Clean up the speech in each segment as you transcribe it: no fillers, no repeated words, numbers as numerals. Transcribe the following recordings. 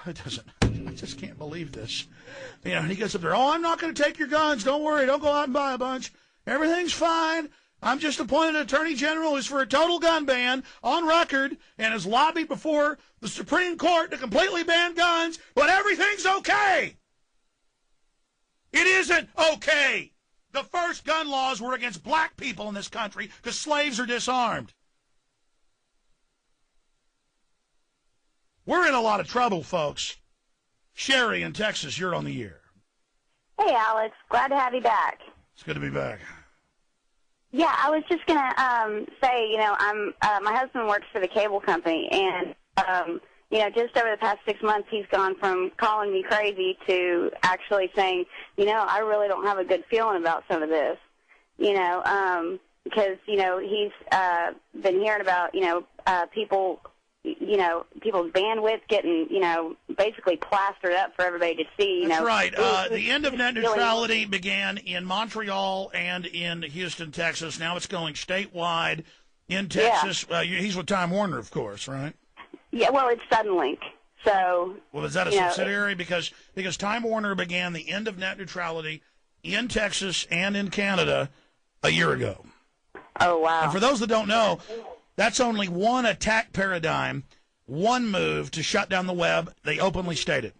it doesn't. I just can't believe this. You know, he gets up there, I'm not going to take your guns. Don't worry. Don't go out and buy a bunch. Everything's fine. I'm just appointed Attorney General who's for a total gun ban on record and has lobbied before the Supreme Court to completely ban guns, but everything's okay. It isn't okay. The first gun laws were against black people in this country because slaves are disarmed. We're in a lot of trouble, folks. Sherry in Texas, you're on the air. Hey, Alex. Glad to have you back. It's good to be back. Yeah, I was just going to say, my husband works for the cable company, and, just over the past 6 months, he's gone from calling me crazy to actually saying, I really don't have a good feeling about some of this, because, he's been hearing about, people, people's bandwidth getting, basically plastered up for everybody to see. That's right. The end of net neutrality began in Montreal and in Houston, Texas. Now it's going statewide in Texas. Yeah. He's with Time Warner, of course, right? Yeah, well, it's Suddenlink. So, well, is that a subsidiary? Because Time Warner began the end of net neutrality in Texas and in Canada a year ago. Oh, wow. And for those that don't know, that's only one attack paradigm, one move to shut down the web. They openly stated.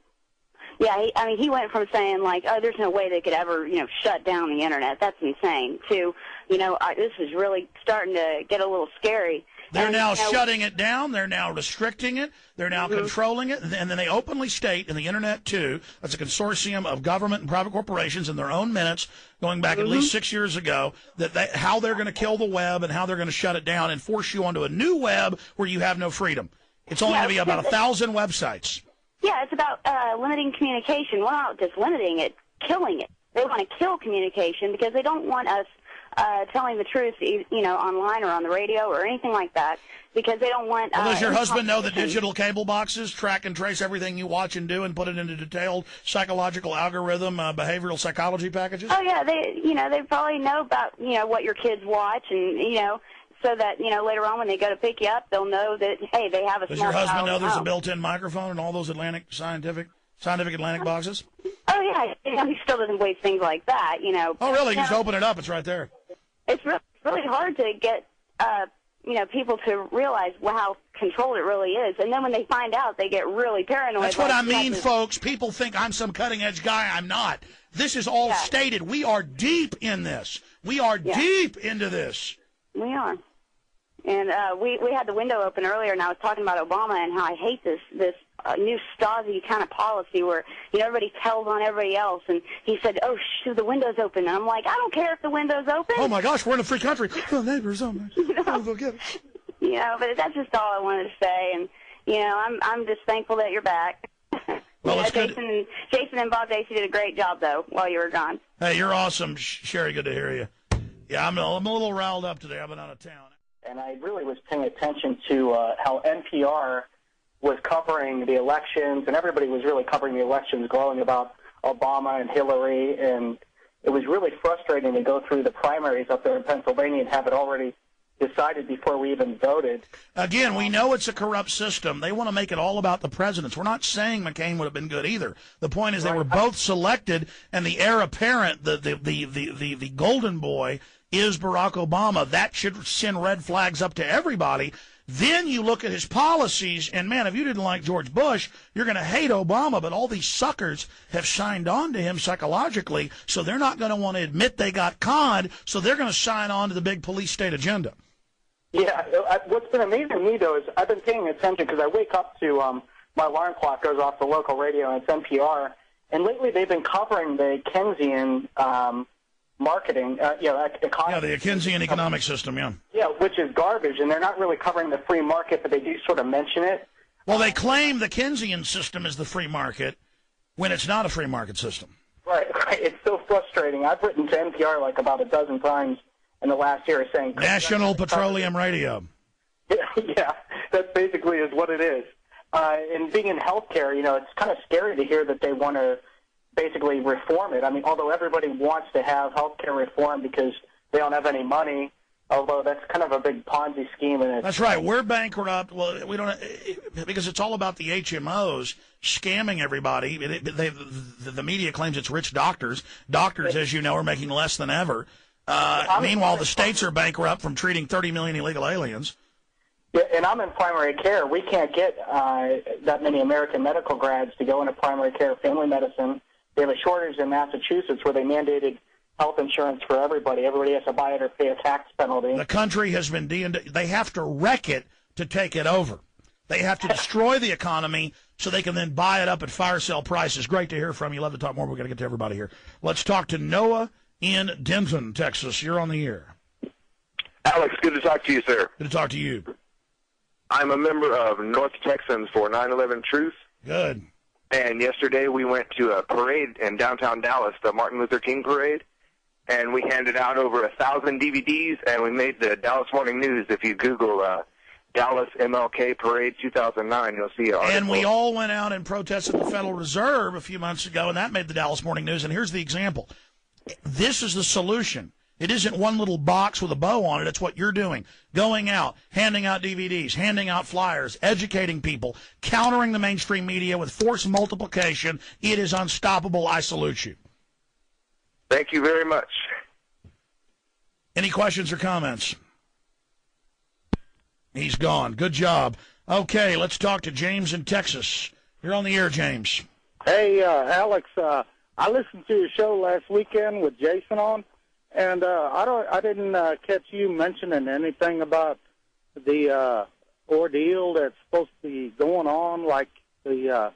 Yeah, he went from saying, there's no way they could ever, shut down the Internet. That's insane, to, this is really starting to get a little scary. They're now shutting it down. They're now restricting it. They're now controlling it. And then they openly state in the Internet, too, that's a consortium of government and private corporations in their own minutes, going back at least 6 years ago, that how they're going to kill the web and how they're going to shut it down and force you onto a new web where you have no freedom. It's only going to be about 1,000 websites. Yeah, it's about limiting communication. Well, not just limiting it, killing it. They want to kill communication because they don't want us telling the truth, online or on the radio or anything like that, because they don't want... Well, does your husband know that digital cable boxes track and trace everything you watch and do and put it into detailed psychological algorithm, behavioral psychology packages? Oh, yeah, they probably know about, what your kids watch and, so that, later on when they go to pick you up, they'll know that, hey, they have a Does smart your husband know there's home. a built-in microphone in all those scientific Atlantic boxes? Oh, yeah, he still doesn't waste things like that, Oh, really? Just open it up. It's right there. It's really hard to get, people to realize how controlled it really is. And then when they find out, they get really paranoid. That's what I mean, folks. People think I'm some cutting-edge guy. I'm not. This is all stated. We are deep in this. We are deep into this. We are. And we had the window open earlier, and I was talking about Obama and how I hate this new Stasi kind of policy where, everybody tells on everybody else. And he said, the window's open. And I'm like, I don't care if the window's open. Oh, my gosh, we're in a free country. The neighbors, they'll get it. But that's just all I wanted to say. And, I'm just thankful that you're back. Well, it's good. Jason and Bob Dacey did a great job, though, while you were gone. Hey, you're awesome, Sherry. Good to hear you. Yeah, I'm a little riled up today. I've been out of town. And I really was paying attention to how NPR was covering the elections, and everybody was really covering the elections, glowing about Obama and Hillary, and it was really frustrating to go through the primaries up there in Pennsylvania and have it already decided before we even voted. Again, we know it's a corrupt system. They want to make it all about the presidents. We're not saying McCain would have been good either. The point is they were both selected, and the heir apparent, the golden boy, is Barack Obama. That should send red flags up to everybody. Then you look at his policies, and, man, if you didn't like George Bush, you're going to hate Obama. But all these suckers have signed on to him psychologically, so they're not going to want to admit they got conned, so they're going to sign on to the big police state agenda. Yeah, what's been amazing to me, though, is I've been paying attention because I wake up to my alarm clock goes off the local radio, and it's NPR. And lately they've been covering the Keynesian marketing, economy. Yeah, the Keynesian economic system, yeah. Yeah, which is garbage, and they're not really covering the free market, but they do sort of mention it. Well, they claim the Keynesian system is the free market when it's not a free market system. Right. It's so frustrating. I've written to NPR like about a dozen times in the last year saying... National Petroleum Radio. Yeah, that basically is what it is. And being in healthcare, it's kind of scary to hear that they want to basically reform it. I mean, although everybody wants to have healthcare reform because they don't have any money, although that's kind of a big Ponzi scheme. And that's right. We're bankrupt. Well, we don't, because it's all about the HMOs scamming everybody. The media claims it's rich doctors. Doctors, as you know, are making less than ever. Meanwhile, the states are bankrupt from treating 30 million illegal aliens. Yeah, and I'm in primary care. We can't get that many American medical grads to go into primary care, family medicine. They have a shortage in Massachusetts where they mandated health insurance for everybody. Everybody has to buy it or pay a tax penalty. The country has been they have to wreck it to take it over. They have to destroy the economy so they can then buy it up at fire sale prices. Great to hear from you. Love to talk more. We're going to get to everybody here. Let's talk to Noah in Denton, Texas. You're on the air. Alex, good to talk to you, sir. Good to talk to you. I'm a member of North Texans for 9/11 Truth. Good. And yesterday we went to a parade in downtown Dallas, the Martin Luther King parade, and we handed out over 1,000 DVDs, and we made the Dallas Morning News. If you Google Dallas MLK Parade 2009, you'll see it. And we all went out and protested the Federal Reserve a few months ago, and that made the Dallas Morning News. And here's the example. This is the solution. It isn't one little box with a bow on it. It's what you're doing. Going out, handing out DVDs, handing out flyers, educating people, countering the mainstream media with force multiplication. It is unstoppable. I salute you. Thank you very much. Any questions or comments? He's gone. Good job. Okay, let's talk to James in Texas. You're on the air, James. Hey, Alex, I listened to your show last weekend with Jason on. And I didn't catch you mentioning anything about the ordeal that's supposed to be going on, like the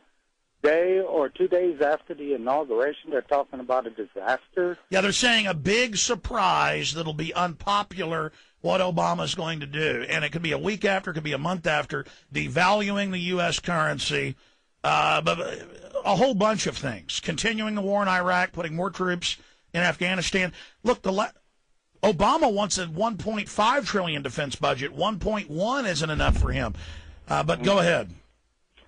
day or 2 days after the inauguration. They're talking about a disaster. Yeah, they're saying a big surprise that'll be unpopular, what Obama's going to do. And it could be a week after, it could be a month after, devaluing the U.S. currency, but a whole bunch of things. Continuing the war in Iraq, putting more troops in Afghanistan. Look, Obama wants a $1.5 trillion defense budget. 1.1 isn't enough for him. But go ahead.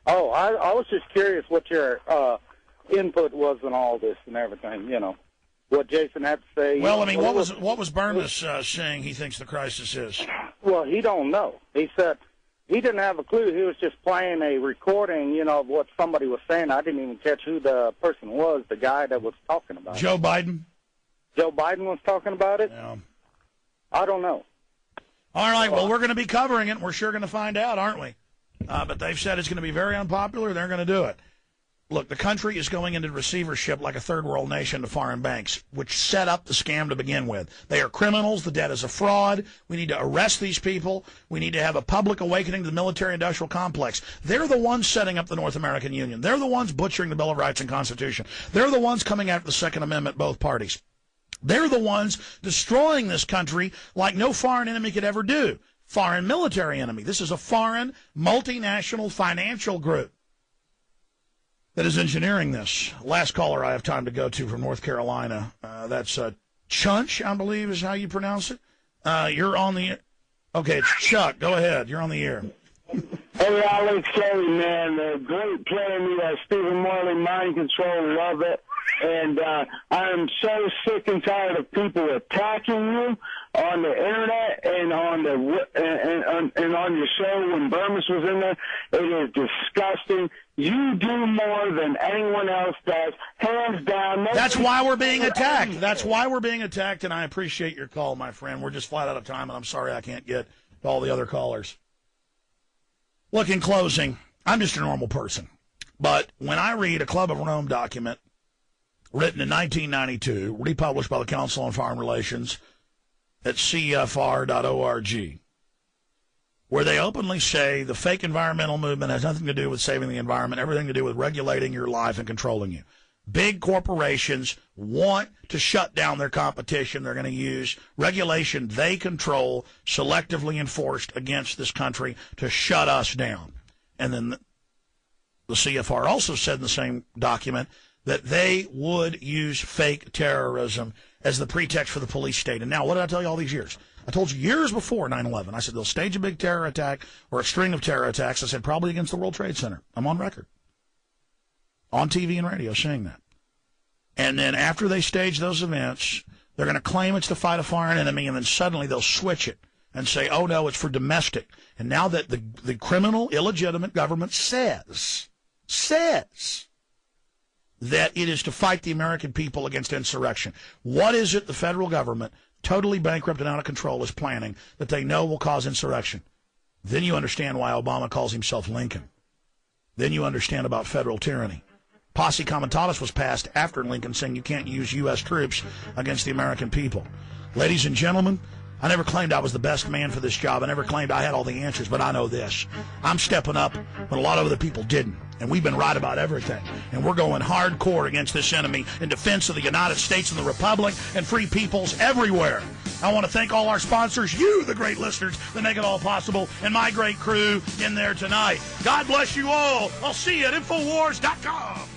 Oh, I was just curious what your input was on all this and everything, you know, what Jason had to say. Well, I mean, what was Burness saying he thinks the crisis is? Well, he don't know. He said he didn't have a clue. He was just playing a recording, you know, of what somebody was saying. I didn't even catch who the person was, the guy that was talking about it. Joe Biden? Joe Biden was talking about it? Yeah. I don't know. All right, well, we're going to be covering it, and we're sure going to find out, aren't we? But they've said it's going to be very unpopular. They're going to do it. Look, the country is going into receivership like a third world nation to foreign banks, which set up the scam to begin with. They are criminals. The debt is a fraud. We need to arrest these people. We need to have a public awakening to the military-industrial complex. They're the ones setting up the North American Union. They're the ones butchering the Bill of Rights and Constitution. They're the ones coming after the Second Amendment, both parties. They're the ones destroying this country like no foreign enemy could ever do. Foreign military enemy. This is a foreign multinational financial group that is engineering this. Last caller I have time to go to from North Carolina. That's Chunch, I believe is how you pronounce it. You're on the... Okay, it's Chuck. Go ahead. You're on the air. Hey, Alex, Kelly, man. Great playing me, Stephen Marley, Mind Control. Love it. And I'm so sick and tired of people attacking you on the internet and on on your show when Burmis was in there. It is disgusting. You do more than anyone else does, hands down. That's why we're being attacked. That's why we're being attacked, and I appreciate your call, my friend. We're just flat out of time, and I'm sorry I can't get to all the other callers. Look, in closing, I'm just a normal person. But when I read a Club of Rome document written in 1992, republished by the Council on Foreign Relations at cfr.org, where they openly say the fake environmental movement has nothing to do with saving the environment, everything to do with regulating your life and controlling you. Big corporations want to shut down their competition. They're going to use regulation they control, selectively enforced against this country, to shut us down. And then the CFR also said in the same document that they would use fake terrorism as the pretext for the police state. And now, what did I tell you all these years? I told you years before 9/11, I said they'll stage a big terror attack or a string of terror attacks. I said probably against the World Trade Center. I'm on record, on TV and radio saying that. And then after they stage those events, They're going to claim it's to fight a foreign enemy, and then suddenly they'll switch it and say, oh, no, it's for domestic. And now that the criminal, illegitimate government says that it is to fight the American people against insurrection, what is it the federal government, totally bankrupt and out of control, is planning that they know will cause insurrection? Then you understand why Obama calls himself Lincoln. Then you understand about federal tyranny. Posse Comitatus was passed after Lincoln saying you can't use U.S. troops against the American people. Ladies and gentlemen, I never claimed I was the best man for this job. I never claimed I had all the answers, but I know this. I'm stepping up when a lot of other people didn't. And we've been right about everything. And we're going hardcore against this enemy in defense of the United States and the Republic and free peoples everywhere. I want to thank all our sponsors, you, the great listeners, that make it all possible, and my great crew in there tonight. God bless you all. I'll see you at Infowars.com.